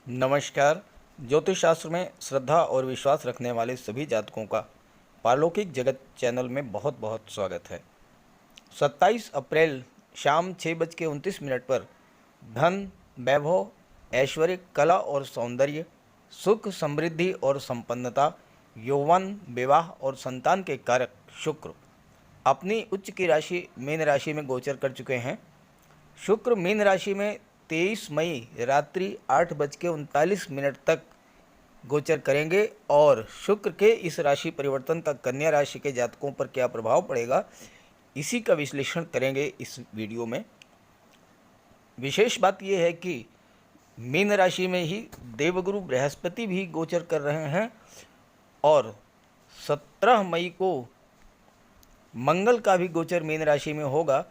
नमस्कार। ज्योतिष शास्त्र में श्रद्धा और विश्वास रखने वाले सभी जातकों का पारलौकिक जगत चैनल में बहुत बहुत स्वागत है। 27 अप्रैल शाम 6:29 पर धन, वैभव, ऐश्वर्य, कला और सौंदर्य, सुख, समृद्धि और संपन्नता, यौवन, विवाह और संतान के कारक शुक्र अपनी उच्च की राशि मीन राशि में गोचर कर चुके हैं। शुक्र मीन राशि में 23 मई रात्रि 8:39 तक गोचर करेंगे और शुक्र के इस राशि परिवर्तन का कन्या राशि के जातकों पर क्या प्रभाव पड़ेगा, इसी का विश्लेषण करेंगे इस वीडियो में। विशेष बात यह है कि मीन राशि में ही देवगुरु बृहस्पति भी गोचर कर रहे हैं और 17 मई को मंगल का भी गोचर मीन राशि में होगा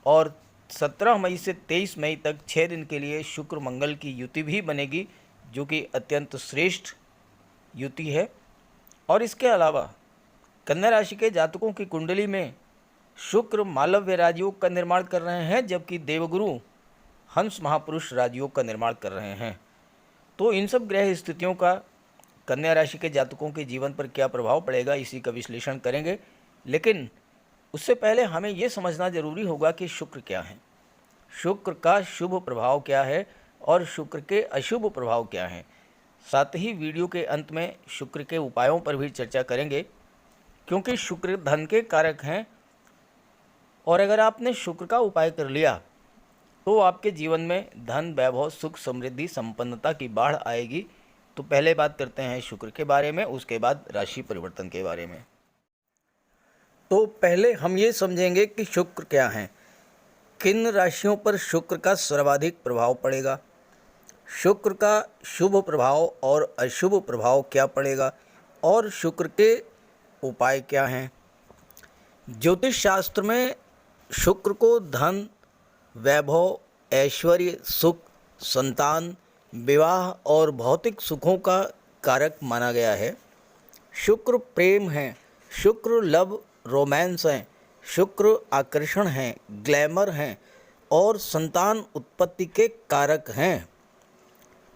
और 17 मई से 23 मई तक 6 दिन के लिए शुक्र मंगल की युति भी बनेगी, जो कि अत्यंत श्रेष्ठ युति है। और इसके अलावा कन्या राशि के जातकों की कुंडली में शुक्र मालव्य राजयोग का निर्माण कर रहे हैं, जबकि देवगुरु हंस महापुरुष राजयोग का निर्माण कर रहे हैं। तो इन सब ग्रह स्थितियों का कन्या राशि के जातकों के जीवन पर क्या प्रभाव पड़ेगा, इसी का विश्लेषण करेंगे। लेकिन उससे पहले हमें ये समझना जरूरी होगा कि शुक्र क्या है, शुक्र का शुभ प्रभाव क्या है और शुक्र के अशुभ प्रभाव क्या हैं। साथ ही वीडियो के अंत में शुक्र के उपायों पर भी चर्चा करेंगे, क्योंकि शुक्र धन के कारक हैं और अगर आपने शुक्र का उपाय कर लिया तो आपके जीवन में धन, वैभव, सुख, समृद्धि, संपन्नता की बाढ़ आएगी। तो पहले बात करते हैं शुक्र के बारे में, उसके बाद राशि परिवर्तन के बारे में। तो पहले हम ये समझेंगे कि शुक्र क्या है, किन राशियों पर शुक्र का सर्वाधिक प्रभाव पड़ेगा, शुक्र का शुभ प्रभाव और अशुभ प्रभाव क्या पड़ेगा और शुक्र के उपाय क्या हैं। ज्योतिष शास्त्र में शुक्र को धन, वैभव, ऐश्वर्य, सुख, संतान, विवाह और भौतिक सुखों का कारक माना गया है। शुक्र प्रेम है, शुक्र लव रोमांस हैं, शुक्र आकर्षण हैं, ग्लैमर हैं और संतान उत्पत्ति के कारक हैं।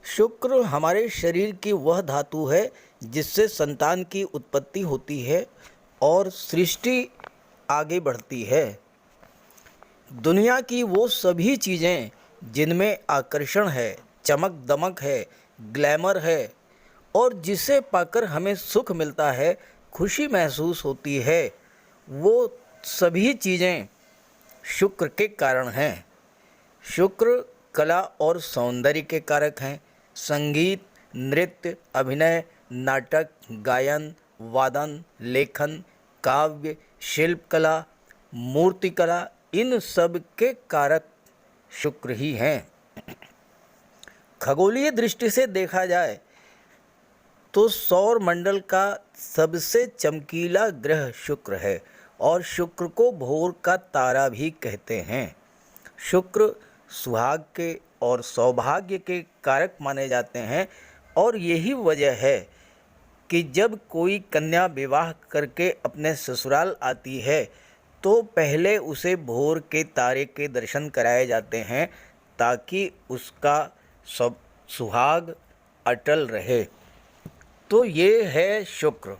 शुक्र हमारे शरीर की वह धातु है जिससे संतान की उत्पत्ति होती है और सृष्टि आगे बढ़ती है। दुनिया की वो सभी चीज़ें जिनमें आकर्षण है, चमक दमक है, ग्लैमर है और जिसे पाकर हमें सुख मिलता है, खुशी महसूस होती है, वो सभी चीज़ें शुक्र के कारण हैं। शुक्र कला और सौंदर्य के कारक हैं। संगीत, नृत्य, अभिनय, नाटक, गायन, वादन, लेखन, काव्य, शिल्पकला, मूर्तिकला, इन सब के कारक शुक्र ही हैं। खगोलीय दृष्टि से देखा जाए तो सौर मंडल का सबसे चमकीला ग्रह शुक्र है और शुक्र को भोर का तारा भी कहते हैं। शुक्र सुहाग के और सौभाग्य के कारक माने जाते हैं और यही वजह है कि जब कोई कन्या विवाह करके अपने ससुराल आती है तो पहले उसे भोर के तारे के दर्शन कराए जाते हैं, ताकि उसका सब सुहाग अटल रहे। तो ये है शुक्र।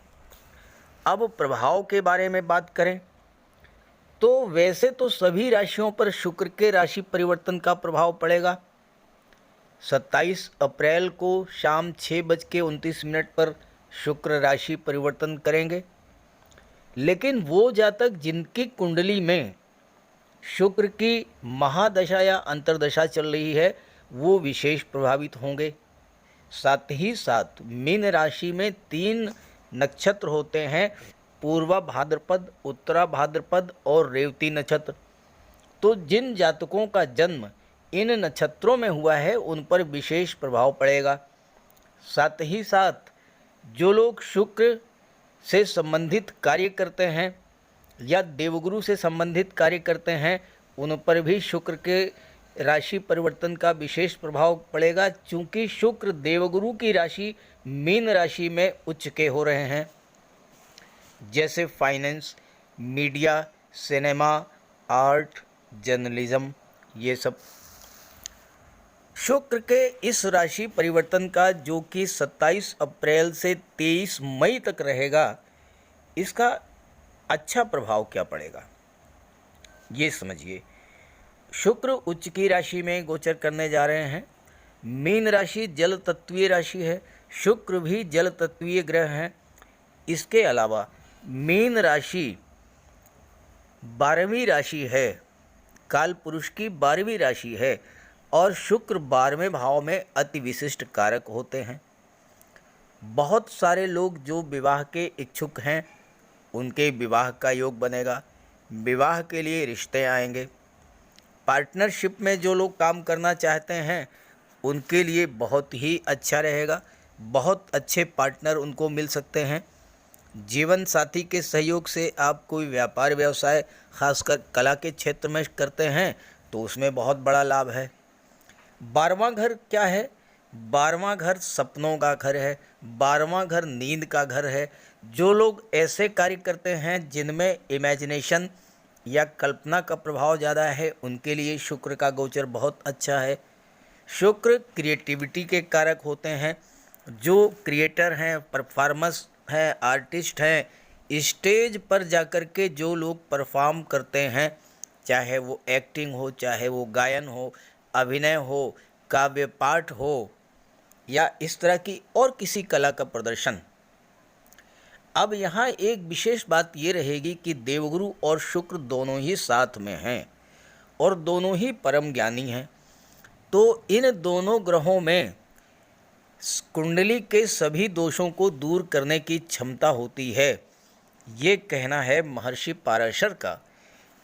अब प्रभाव के बारे में बात करें तो वैसे तो सभी राशियों पर शुक्र के राशि परिवर्तन का प्रभाव पड़ेगा। 27 अप्रैल को शाम 6:29 पर शुक्र राशि परिवर्तन करेंगे, लेकिन वो जातक जिनकी कुंडली में शुक्र की महादशा या अंतर्दशा चल रही है वो विशेष प्रभावित होंगे। साथ ही साथ मीन राशि में 3 नक्षत्र होते हैं, पूर्वा भाद्रपद, उत्तरा भाद्रपद और रेवती नक्षत्र। तो जिन जातकों का जन्म इन नक्षत्रों में हुआ है उन पर विशेष प्रभाव पड़ेगा। साथ ही साथ जो लोग शुक्र से संबंधित कार्य करते हैं या देवगुरु से संबंधित कार्य करते हैं उन पर भी शुक्र के राशि परिवर्तन का विशेष प्रभाव पड़ेगा, चूँकि शुक्र देवगुरु की राशि मीन राशि में उच्च के हो रहे हैं। जैसे finance, media, cinema, art, journalism, ये सब। शुक्र के इस राशि परिवर्तन का जो कि 27 अप्रैल से 23 मई तक रहेगा, इसका अच्छा प्रभाव क्या पड़ेगा ये समझिए। शुक्र उच्च की राशि में गोचर करने जा रहे हैं। मीन राशि जल तत्वीय राशि है, शुक्र भी जल तत्वीय ग्रह हैं। इसके अलावा मीन राशि 12वीं राशि है, काल पुरुष की 12वीं राशि है और शुक्र 12वें भाव में अति विशिष्ट कारक होते हैं। बहुत सारे लोग जो विवाह के इच्छुक हैं उनके विवाह का योग बनेगा, विवाह के लिए रिश्ते आएंगे। पार्टनरशिप में जो लोग काम करना चाहते हैं उनके लिए बहुत ही अच्छा रहेगा, बहुत अच्छे पार्टनर उनको मिल सकते हैं। जीवन साथी के सहयोग से आप कोई व्यापार व्यवसाय खासकर कला के क्षेत्र में करते हैं तो उसमें बहुत बड़ा लाभ है। 12वां घर क्या है? 12वां घर सपनों का घर है, 12वां घर नींद का घर है। जो लोग ऐसे कार्य करते हैं जिनमें इमेजिनेशन या कल्पना का प्रभाव ज़्यादा है उनके लिए शुक्र का गोचर बहुत अच्छा है। शुक्र क्रिएटिविटी के कारक होते हैं। जो क्रिएटर हैं, परफॉर्मर्स हैं, आर्टिस्ट हैं, स्टेज पर जाकर के जो लोग परफॉर्म करते हैं, चाहे वो एक्टिंग हो, चाहे वो गायन हो, अभिनय हो, काव्य पाठ हो या इस तरह की और किसी कला का प्रदर्शन। अब यहाँ एक विशेष बात ये रहेगी कि देवगुरु और शुक्र दोनों ही साथ में हैं और दोनों ही परम ज्ञानी हैं। तो इन दोनों ग्रहों में कुंडली के सभी दोषों को दूर करने की क्षमता होती है, ये कहना है महर्षि पाराशर का।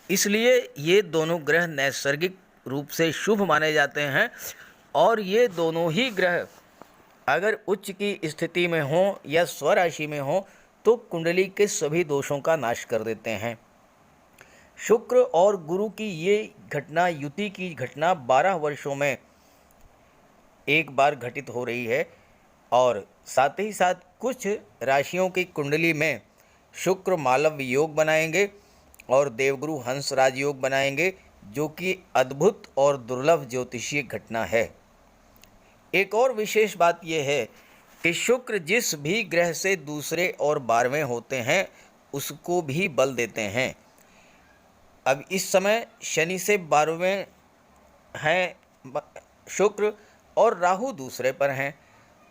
इसलिए ये दोनों ग्रह नैसर्गिक रूप से शुभ माने जाते हैं और ये दोनों ही ग्रह अगर उच्च की स्थिति में हों या स्वराशि में हों तो कुंडली के सभी दोषों का नाश कर देते हैं। शुक्र और गुरु की ये घटना, युति की घटना 12 वर्षों में एक बार घटित हो रही है और साथ ही साथ कुछ राशियों की कुंडली में शुक्र मालव योग बनाएंगे और देवगुरु हंस राज योग बनाएंगे, जो कि अद्भुत और दुर्लभ ज्योतिषीय घटना है। एक और विशेष बात यह है कि शुक्र जिस भी ग्रह से दूसरे और 12वें होते हैं उसको भी बल देते हैं। अब इस समय शनि से 12वें हैं शुक्र और राहु दूसरे पर हैं,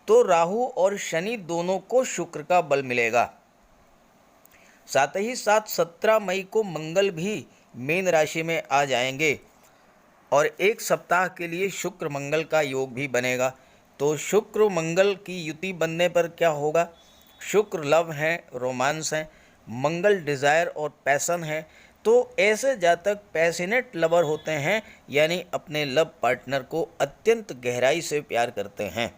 तो राहु और शनि दोनों को शुक्र का बल मिलेगा। साथ ही साथ 17 मई को मंगल भी मीन राशि में आ जाएंगे और एक सप्ताह के लिए शुक्र मंगल का योग भी बनेगा। तो शुक्र मंगल की युति बनने पर क्या होगा? शुक्र लव हैं, रोमांस हैं, मंगल डिज़ायर और पैसन है। तो ऐसे जातक पैशनेट लवर होते हैं, यानी अपने लव पार्टनर को अत्यंत गहराई से प्यार करते हैं।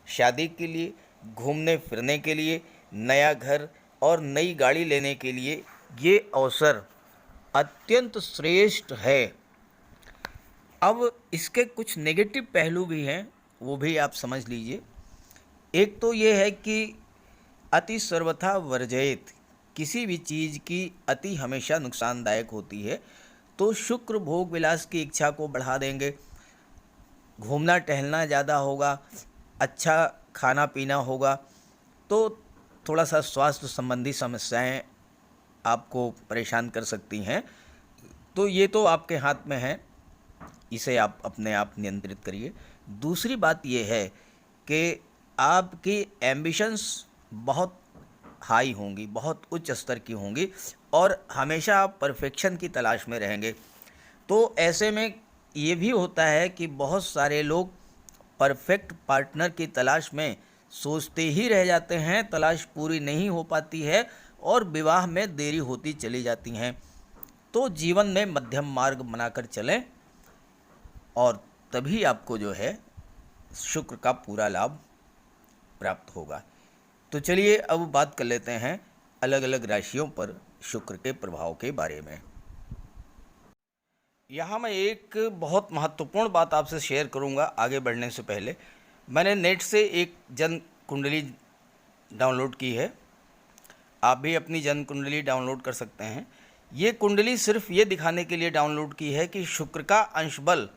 शादी के लिए, घूमने फिरने के लिए, नया घर और नई गाड़ी लेने के लिए ये अवसर अत्यंत श्रेष्ठ है। अब इसके कुछ नेगेटिव पहलू भी हैं, वो भी आप समझ लीजिए। एक तो ये है कि अति सर्वथा वर्जयेत, किसी भी चीज़ की अति हमेशा नुकसानदायक होती है। तो शुक्र भोग विलास की इच्छा को बढ़ा देंगे, घूमना टहलना ज़्यादा होगा, अच्छा खाना पीना होगा, तो थोड़ा सा स्वास्थ्य संबंधी समस्याएं आपको परेशान कर सकती हैं। तो ये तो आपके हाथ में है, इसे आप अपने आप नियंत्रित करिए। दूसरी बात ये है कि आपकी एम्बिशंस बहुत हाई होंगी, बहुत उच्च स्तर की होंगी और हमेशा आप परफेक्शन की तलाश में रहेंगे। तो ऐसे में ये भी होता है कि बहुत सारे लोग परफेक्ट पार्टनर की तलाश में सोचते ही रह जाते हैं, तलाश पूरी नहीं हो पाती है और विवाह में देरी होती चली जाती हैं। तो जीवन में मध्यम मार्ग बनाकर चलें और तभी आपको जो है शुक्र का पूरा लाभ प्राप्त होगा। तो चलिए अब बात कर लेते हैं अलग अलग राशियों पर शुक्र के प्रभाव के बारे में। यहाँ मैं एक बहुत महत्वपूर्ण बात आपसे शेयर करूँगा। आगे बढ़ने से पहले मैंने नेट से एक जन कुंडली डाउनलोड की है, आप भी अपनी जन कुंडली डाउनलोड कर सकते हैं। ये कुंडली सिर्फ ये दिखाने के लिए डाउनलोड की है कि शुक्र का अंश बल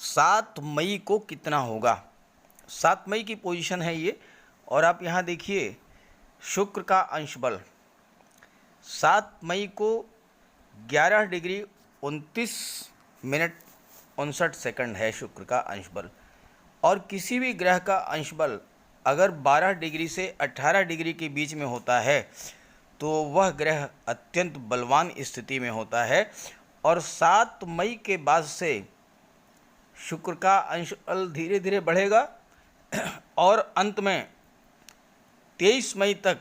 7 मई को कितना होगा। 7 मई की पोजीशन है ये, और आप यहाँ देखिए शुक्र का अंश बल 7 मई को 11 डिग्री 29 मिनट 59 सेकंड है शुक्र का अंश बल। और किसी भी ग्रह का अंश बल अगर 12 डिग्री से 18 डिग्री के बीच में होता है तो वह ग्रह अत्यंत बलवान स्थिति में होता है। और 7 मई के बाद से शुक्र का अंश बल धीरे धीरे बढ़ेगा और अंत में 23 मई तक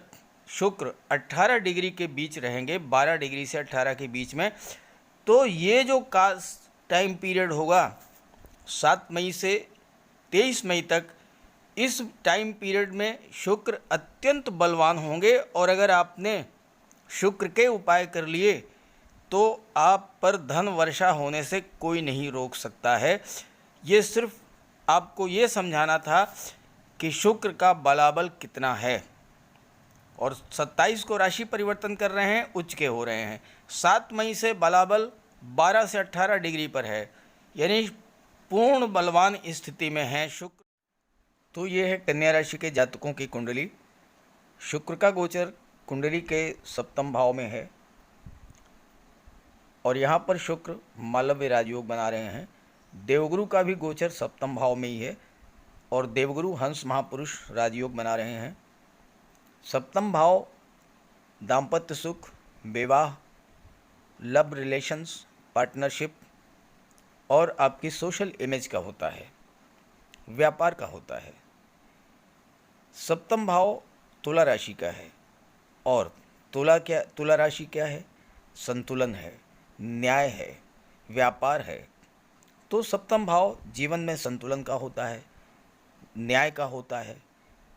शुक्र 18 डिग्री के बीच रहेंगे, 12 डिग्री से 18 के बीच में। तो ये जो टाइम पीरियड होगा 7 मई से 23 मई तक, इस टाइम पीरियड में शुक्र अत्यंत बलवान होंगे। और अगर आपने शुक्र के उपाय कर लिए तो आप पर धन वर्षा होने से कोई नहीं रोक सकता है। ये सिर्फ आपको ये समझाना था कि शुक्र का बलाबल कितना है। और 27 को राशि परिवर्तन कर रहे हैं, उच्च के हो रहे हैं। 7 मई से बलाबल 12 से 18 डिग्री पर है, यानी पूर्ण बलवान स्थिति में है शुक्र। तो ये है कन्या राशि के जातकों की कुंडली। शुक्र का गोचर कुंडली के सप्तम भाव में है और यहाँ पर शुक्र मालव्य राजयोग बना रहे हैं। देवगुरु का भी गोचर सप्तम भाव में ही है और देवगुरु हंस महापुरुष राजयोग बना रहे हैं। सप्तम भाव दाम्पत्य सुख, विवाह, लव रिलेशंस, पार्टनरशिप और आपकी सोशल इमेज का होता है, व्यापार का होता है। सप्तम भाव तुला राशि का है और तुला राशि क्या है? संतुलन है, न्याय है, व्यापार है। तो सप्तम भाव जीवन में संतुलन का होता है, न्याय का होता है,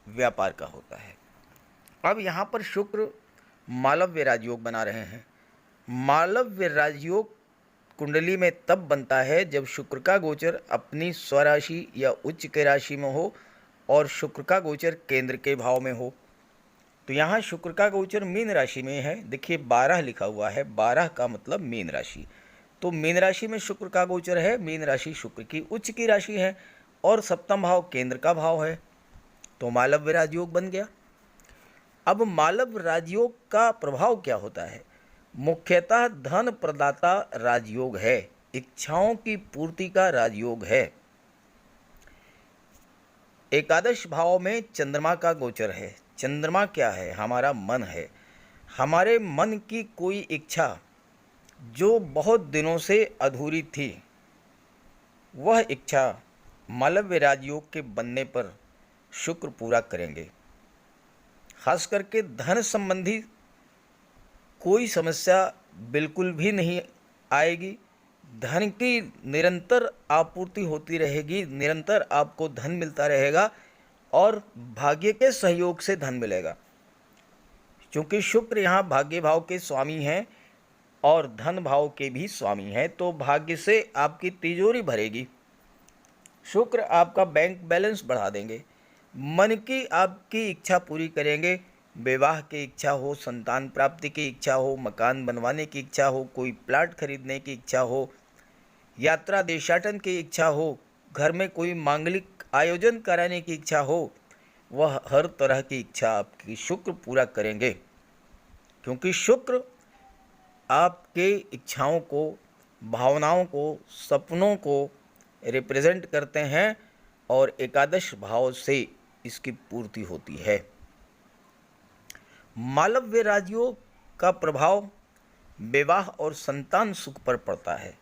व्यापार का होता है। अब यहाँ पर शुक्र मालव्य राजयोग बना रहे हैं। मालव्य राजयोग कुंडली में तब बनता है जब शुक्र का गोचर अपनी स्वराशि या उच्च के राशि में हो और शुक्र का गोचर केंद्र के भाव में हो। तो यहाँ शुक्र का गोचर मीन राशि में है। देखिए 12 लिखा हुआ है, 12 का मतलब मीन राशि। तो मीन राशि में शुक्र का गोचर है, मीन राशि शुक्र की उच्च की राशि है और सप्तम भाव केंद्र का भाव है। तो मालव्य राजयोग बन गया। अब मालव राजयोग का प्रभाव क्या होता है? मुख्यतः धन प्रदाता राजयोग है, इच्छाओं की पूर्ति का राजयोग है। एकादश भाव में चंद्रमा का गोचर है। चंद्रमा क्या है? हमारा मन है। हमारे मन की कोई इच्छा जो बहुत दिनों से अधूरी थी, वह इच्छा मालव्य राजयोग के बनने पर शुक्र पूरा करेंगे। खास करके धन संबंधी कोई समस्या बिल्कुल भी नहीं आएगी। धन की निरंतर आपूर्ति होती रहेगी, निरंतर आपको धन मिलता रहेगा और भाग्य के सहयोग से धन मिलेगा। क्योंकि शुक्र यहाँ भाग्य भाव के स्वामी हैं और धन भाव के भी स्वामी हैं, तो भाग्य से आपकी तिजोरी भरेगी। शुक्र आपका बैंक बैलेंस बढ़ा देंगे, मन की आपकी इच्छा पूरी करेंगे। विवाह की इच्छा हो, संतान प्राप्ति की इच्छा हो, मकान बनवाने की इच्छा हो, कोई प्लाट खरीदने की इच्छा हो, यात्रा देशाटन की इच्छा हो, घर में कोई मांगलिक आयोजन कराने की इच्छा हो, वह हर तरह की इच्छा आपकी शुक्र पूरा करेंगे। क्योंकि शुक्र आपके इच्छाओं को, भावनाओं को, सपनों को रिप्रेजेंट करते हैं और एकादश भाव से इसकी पूर्ति होती है। मालव्य राजयोग का प्रभाव विवाह और संतान सुख पर पड़ता है।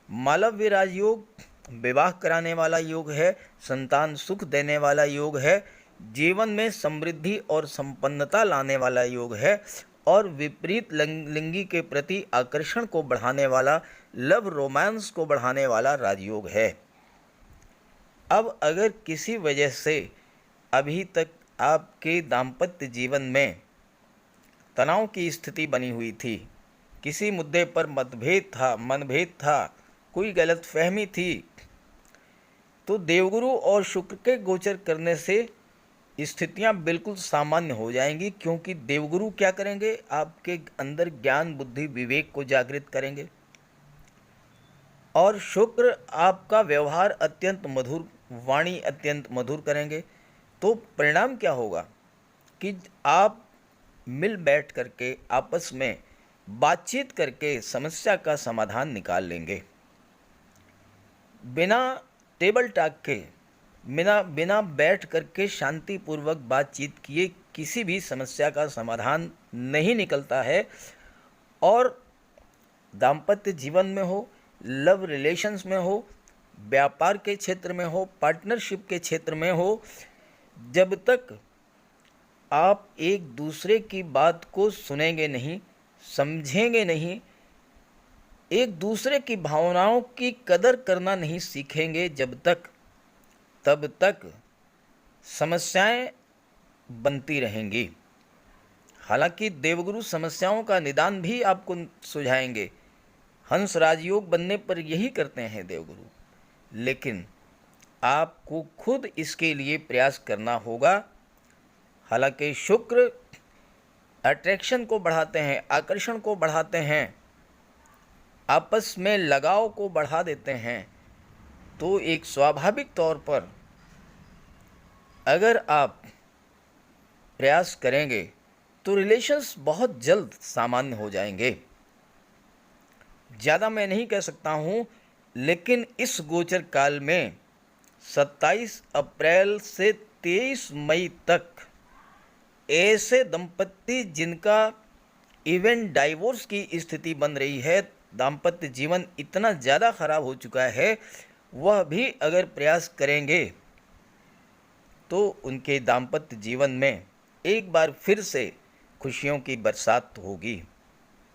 मालव्य राजयोग विवाह कराने वाला योग है, संतान सुख देने वाला योग है, जीवन में समृद्धि और संपन्नता लाने वाला योग है और विपरीत लिंगी के प्रति आकर्षण को बढ़ाने वाला, लव रोमांस को बढ़ाने वाला राजयोग है। अब अगर किसी वजह से अभी तक आपके दाम्पत्य जीवन में तनाव की स्थिति बनी हुई थी, किसी मुद्दे पर मतभेद था, मनभेद था, कोई गलतफहमी थी, तो देवगुरु और शुक्र के गोचर करने से स्थितियां बिल्कुल सामान्य हो जाएंगी। क्योंकि देवगुरु क्या करेंगे? आपके अंदर ज्ञान, बुद्धि, विवेक को जागृत करेंगे। और शुक्र आपका व्यवहार अत्यंत मधुर, वाणी अत्यंत मधुर करेंगे। तो परिणाम क्या होगा कि आप मिल बैठ करके आपस में बातचीत करके समस्या का समाधान निकाल लेंगे। बिना टेबल टॉक के, बिना बिना बैठ करके शांतिपूर्वक बातचीत किए किसी भी समस्या का समाधान नहीं निकलता है। और दाम्पत्य जीवन में हो, लव रिलेशंस में हो, व्यापार के क्षेत्र में हो, पार्टनरशिप के क्षेत्र में हो, जब तक आप एक दूसरे की बात को सुनेंगे नहीं, समझेंगे नहीं, एक दूसरे की भावनाओं की कदर करना नहीं सीखेंगे तब तक समस्याएं बनती रहेंगी। हालांकि देवगुरु समस्याओं का निदान भी आपको सुझाएंगे। हंस राजयोग बनने पर यही करते हैं देवगुरु, लेकिन आपको खुद इसके लिए प्रयास करना होगा। हालांकि शुक्र अट्रैक्शन को बढ़ाते हैं, आकर्षण को बढ़ाते हैं, आपस में लगाव को बढ़ा देते हैं। तो एक स्वाभाविक तौर पर अगर आप प्रयास करेंगे तो रिलेशंस बहुत जल्द सामान्य हो जाएंगे। ज़्यादा मैं नहीं कह सकता हूँ, लेकिन इस गोचर काल में 27 अप्रैल से 23 मई तक ऐसे दंपत्ति जिनका इवन डाइवोर्स की स्थिति बन रही है, दाम्पत्य जीवन इतना ज़्यादा खराब हो चुका है, वह भी अगर प्रयास करेंगे तो उनके दाम्पत्य जीवन में एक बार फिर से खुशियों की बरसात होगी।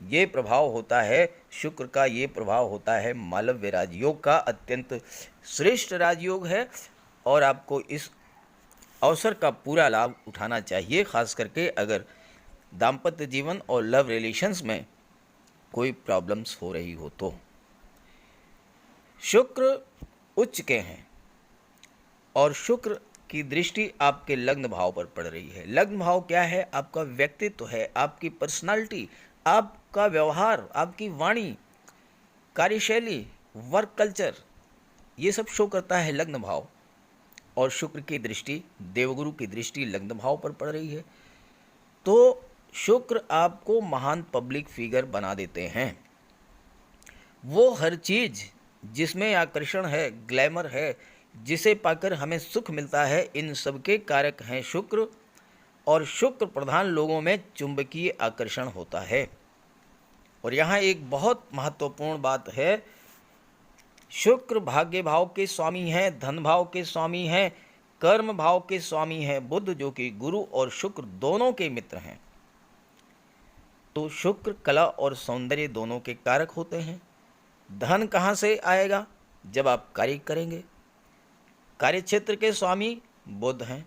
ये प्रभाव होता है शुक्र का, ये प्रभाव होता है मालव्य राजयोग का। अत्यंत श्रेष्ठ राजयोग है और आपको इस अवसर का पूरा लाभ उठाना चाहिए, खास करके अगर दाम्पत्य जीवन और लव रिलेशंस में कोई प्रॉब्लम्स हो रही हो तो। शुक्र उच्च के हैं और शुक्र की दृष्टि आपके लग्न भाव पर पड़ रही है। लग्न भाव क्या है? आपका व्यक्तित्व है, आपकी पर्सनालिटी, आपका व्यवहार, आपकी वाणी, कार्यशैली, वर्क कल्चर, ये सब शो करता है लग्न भाव। और शुक्र की दृष्टि, देवगुरु की दृष्टि लग्न भाव पर पड़ रही है। तो शुक्र आपको महान पब्लिक फिगर बना देते हैं। वो हर चीज़ जिसमें आकर्षण है, ग्लैमर है, जिसे पाकर हमें सुख मिलता है, इन सब के कारक हैं शुक्र। और शुक्र प्रधान लोगों में चुंबकीय आकर्षण होता है। और यहाँ एक बहुत महत्वपूर्ण बात है, शुक्र भाग्य भाव के स्वामी हैं, धन भाव के स्वामी हैं, कर्म भाव के स्वामी हैं बुध, जो कि गुरु और शुक्र दोनों के मित्र हैं। तो शुक्र कला और सौंदर्य दोनों के कारक होते हैं। धन कहाँ से आएगा? जब आप कार्य करेंगे। कार्य क्षेत्र के स्वामी बुध हैं।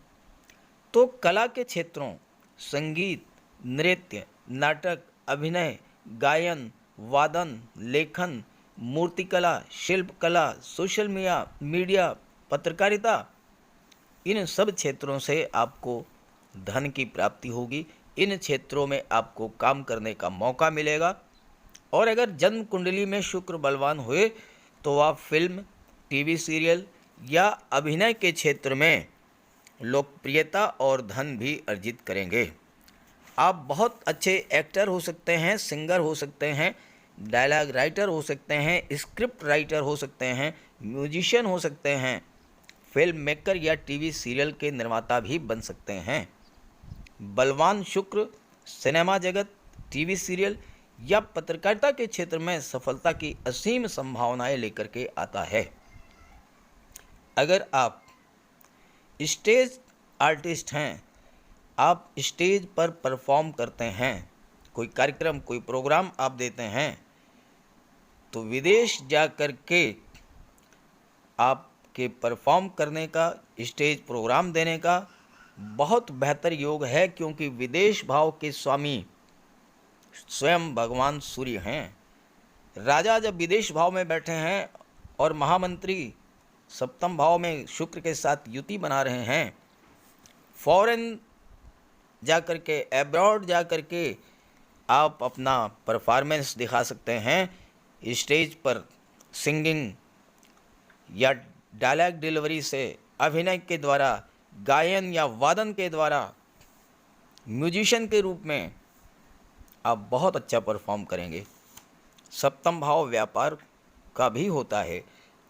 तो कला के क्षेत्रों, संगीत, नृत्य, नाटक, अभिनय, गायन, वादन, लेखन, मूर्तिकला, शिल्पकला, सोशल मीडिया, पत्रकारिता, इन सब क्षेत्रों से आपको धन की प्राप्ति होगी। इन क्षेत्रों में आपको काम करने का मौका मिलेगा। और अगर जन्म कुंडली में शुक्र बलवान हुए तो आप फिल्म, टीवी सीरियल या अभिनय के क्षेत्र में लोकप्रियता और धन भी अर्जित करेंगे। आप बहुत अच्छे एक्टर हो सकते हैं, सिंगर हो सकते हैं, डायलॉग राइटर हो सकते हैं, स्क्रिप्ट राइटर हो सकते हैं, म्यूजिशियन हो सकते हैं, फिल्म मेकर या टीवी सीरियल के निर्माता भी बन सकते हैं। बलवान शुक्र सिनेमा जगत, टीवी सीरियल या पत्रकारिता के क्षेत्र में सफलता की असीम संभावनाएं लेकर के आता है। अगर आप स्टेज आर्टिस्ट हैं, आप स्टेज पर परफॉर्म करते हैं, कोई कार्यक्रम, कोई प्रोग्राम आप देते हैं, तो विदेश जा कर के आपके परफॉर्म करने का, स्टेज प्रोग्राम देने का बहुत बेहतर योग है, क्योंकि विदेश भाव के स्वामी स्वयं भगवान सूर्य हैं। राजा जब विदेश भाव में बैठे हैं और महामंत्री सप्तम भाव में शुक्र के साथ युति बना रहे हैं, फॉरेन जा कर के, एब्रॉड जा कर के आप अपना परफॉर्मेंस दिखा सकते हैं, स्टेज पर सिंगिंग या डायलॉग डिलीवरी से, अभिनय के द्वारा, गायन या वादन के द्वारा, म्यूजिशियन के रूप में आप बहुत अच्छा परफॉर्म करेंगे। सप्तम भाव व्यापार का भी होता है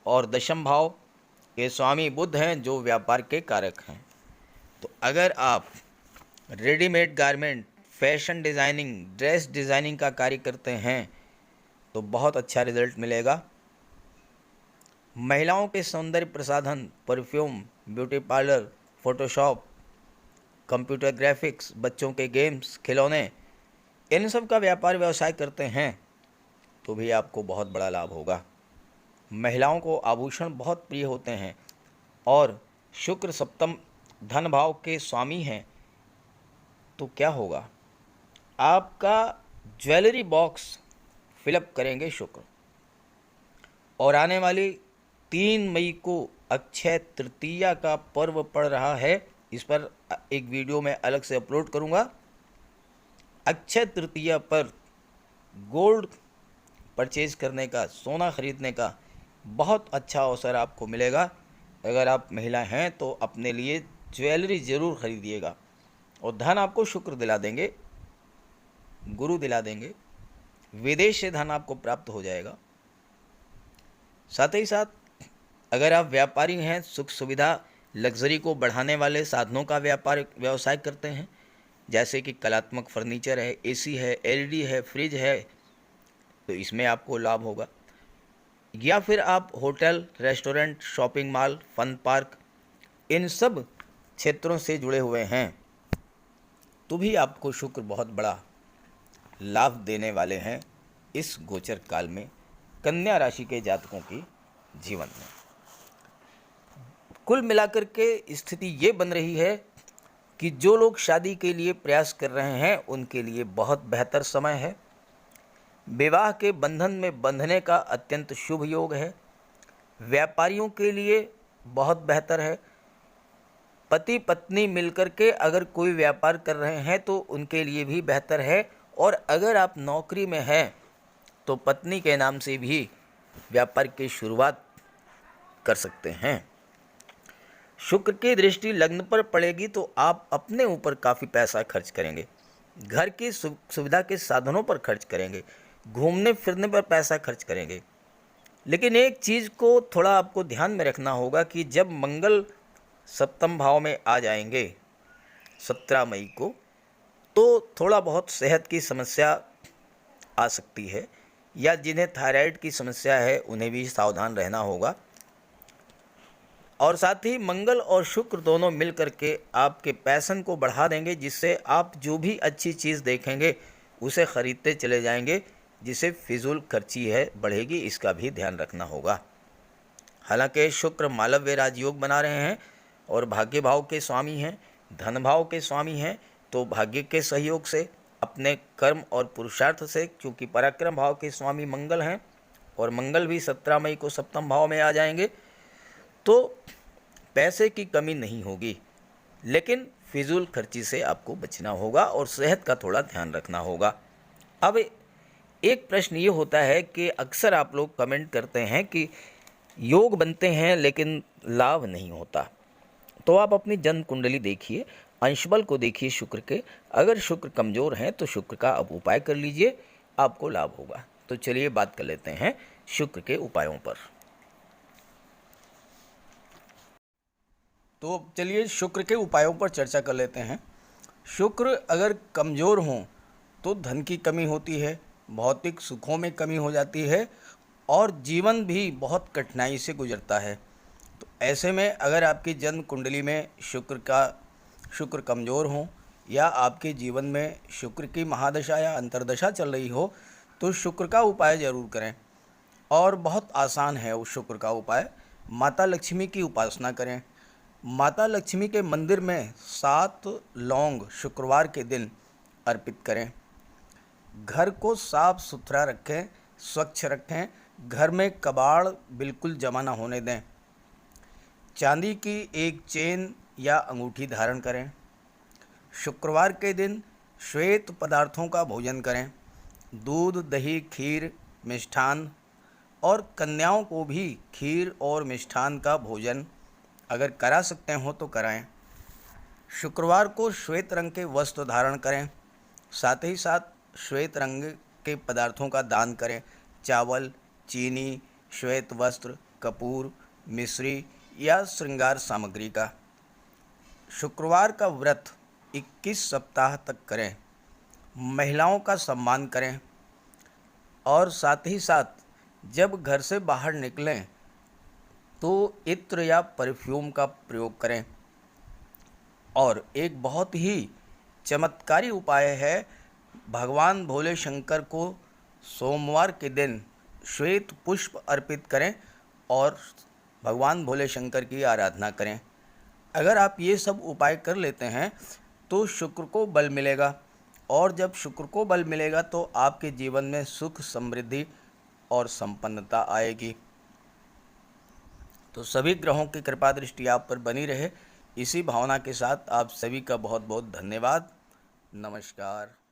और दशम भाव के स्वामी बुध हैं जो व्यापार के कारक हैं। तो अगर आप readymade garment, fashion designing, dress designing का कार्य करते हैं तो बहुत अच्छा रिजल्ट मिलेगा। महिलाओं के सौंदर्य प्रसाधन, perfume, beauty parlour, Photoshop, computer graphics, बच्चों के गेम्स, खिलौने, इन सब का व्यापार व्यवसाय करते हैं तो भी आपको बहुत बड़ा लाभ होगा। महिलाओं को आभूषण बहुत प्रिय होते हैं और शुक्र सप्तम धन भाव के स्वामी हैं, तो क्या होगा, आपका ज्वेलरी बॉक्स फिलअप करेंगे शुक्र। और आने वाली 3 मई को अक्षय तृतीया का पर्व पड़ रहा है, इस पर एक वीडियो मैं अलग से अपलोड करूंगा। अक्षय तृतीया पर गोल्ड परचेज करने का, सोना खरीदने का बहुत अच्छा अवसर आपको मिलेगा। अगर आप महिला हैं तो अपने लिए ज्वेलरी ज़रूर खरीदिएगा और धन आपको शुक्र दिला देंगे, गुरु दिला देंगे, विदेश से धन आपको प्राप्त हो जाएगा। साथ ही साथ अगर आप व्यापारी हैं, सुख सुविधा, लग्जरी को बढ़ाने वाले साधनों का व्यापार व्यवसाय करते हैं, जैसे कि कलात्मक फर्नीचर है, एसी है, एलईडी है, फ्रिज है, तो इसमें आपको लाभ होगा। या फिर आप hotel, restaurant, shopping mall, fun park, इन सब क्षेत्रों से जुड़े हुए हैं तो भी आपको शुक्र बहुत बड़ा लाभ देने वाले हैं इस गोचर काल में कन्या राशि के जातकों की जीवन में। कुल मिलाकर के स्थिति ये बन रही है कि जो लोग शादी के लिए प्रयास कर रहे हैं उनके लिए बहुत बेहतर समय है। विवाह के बंधन में बंधने का अत्यंत शुभ योग है। व्यापारियों के लिए बहुत बेहतर है। पति पत्नी मिलकर के अगर कोई व्यापार कर रहे हैं तो उनके लिए भी बेहतर है। और अगर आप नौकरी में हैं तो पत्नी के नाम से भी व्यापार की शुरुआत कर सकते हैं। शुक्र की दृष्टि लग्न पर पड़ेगी तो आप अपने ऊपर काफ़ी पैसा खर्च करेंगे, घर की सुविधा के साधनों पर खर्च करेंगे, घूमने फिरने पर पैसा खर्च करेंगे। लेकिन एक चीज़ को थोड़ा आपको ध्यान में रखना होगा कि जब मंगल सप्तम भाव में आ जाएंगे 17 मई को, तो थोड़ा बहुत सेहत की समस्या आ सकती है, या जिन्हें थायराइड की समस्या है उन्हें भी सावधान रहना होगा। और साथ ही मंगल और शुक्र दोनों मिल करके आपके पैशन को बढ़ा देंगे, जिससे आप जो भी अच्छी चीज़ देखेंगे उसे ख़रीदते चले जाएंगे, जिससे फिजूल खर्ची है बढ़ेगी, इसका भी ध्यान रखना होगा। हालांकि शुक्र मालव्य राजयोग बना रहे हैं और भाग्य भाव के स्वामी हैं, धन भाव के स्वामी हैं, तो भाग्य के सहयोग से, अपने कर्म और पुरुषार्थ से, क्योंकि पराक्रम भाव के स्वामी मंगल हैं और मंगल भी 17 मई को सप्तम भाव में आ जाएंगे, तो पैसे की कमी नहीं होगी। लेकिन फिजूल खर्ची से आपको बचना होगा और सेहत का थोड़ा ध्यान रखना होगा। अब एक प्रश्न ये होता है कि अक्सर आप लोग कमेंट करते हैं कि योग बनते हैं लेकिन लाभ नहीं होता। तो आप अपनी जन्म कुंडली देखिए, अंशबल को देखिए शुक्र के। अगर शुक्र कमज़ोर हैं तो शुक्र का आप उपाय कर लीजिए, आपको लाभ होगा। तो चलिए बात कर लेते हैं शुक्र के उपायों पर। तो चलिए शुक्र के उपायों पर चर्चा कर लेते हैं। शुक्र अगर कमज़ोर हों तो धन की कमी होती है, भौतिक सुखों में कमी हो जाती है और जीवन भी बहुत कठिनाई से गुजरता है। तो ऐसे में अगर आपकी जन्म कुंडली में शुक्र कमज़ोर हो या आपके जीवन में शुक्र की महादशा या अंतर्दशा चल रही हो तो शुक्र का उपाय ज़रूर करें। और बहुत आसान है उस शुक्र का उपाय। माता लक्ष्मी की उपासना करें। माता लक्ष्मी के मंदिर में 7 लौंग शुक्रवार के दिन अर्पित करें। घर को साफ सुथरा रखें, स्वच्छ रखें। घर में कबाड़ बिल्कुल जमा ना होने दें। चांदी की एक चेन या अंगूठी धारण करें। शुक्रवार के दिन श्वेत पदार्थों का भोजन करें। दूध, दही, खीर, मिष्ठान और कन्याओं को भी खीर और मिष्ठान का भोजन अगर करा सकते हो तो कराएं। शुक्रवार को श्वेत रंग के वस्त्र धारण करें। साथ ही साथ श्वेत रंग के पदार्थों का दान करें। चावल, चीनी, श्वेत वस्त्र, कपूर, मिश्री या श्रृंगार सामग्री का। शुक्रवार का व्रत 21 सप्ताह तक करें। महिलाओं का सम्मान करें और साथ ही साथ जब घर से बाहर निकलें तो इत्र या परफ्यूम का प्रयोग करें। और एक बहुत ही चमत्कारी उपाय है, भगवान भोले शंकर को सोमवार के दिन श्वेत पुष्प अर्पित करें और भगवान भोले शंकर की आराधना करें। अगर आप ये सब उपाय कर लेते हैं तो शुक्र को बल मिलेगा, और जब शुक्र को बल मिलेगा तो आपके जीवन में सुख, समृद्धि और संपन्नता आएगी। तो सभी ग्रहों की कृपा दृष्टि आप पर बनी रहे, इसी भावना के साथ आप सभी का बहुत बहुत धन्यवाद। नमस्कार।